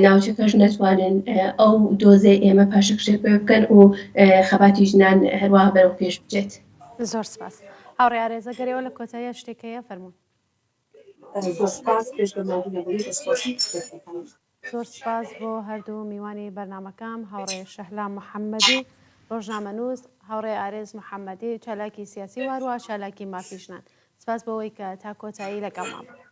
ناوچەکەش نەتوانن ئەو دۆزێ ئێمە پاشەکشێ پێ بکەن و خەباتی ژنان هەروە بەرەو پێش بچێت. زۆر سپاس. هاوڕێ ئارێزە گەرەوە لە کۆتاییە شتێکەیە فەرموون. زۆر سپاس بۆ هەردوو میوانی بەرنامەکەم هاوڕێ شەهلا محەممەدی ڕۆژنامەنووس هاوڕێ ئارێز محەممەدی چالاکی سیاسی واروە چالاکی مافی ژنان. سپاس بەوەی کە تا کۆتایی لەگەڵمان بوو.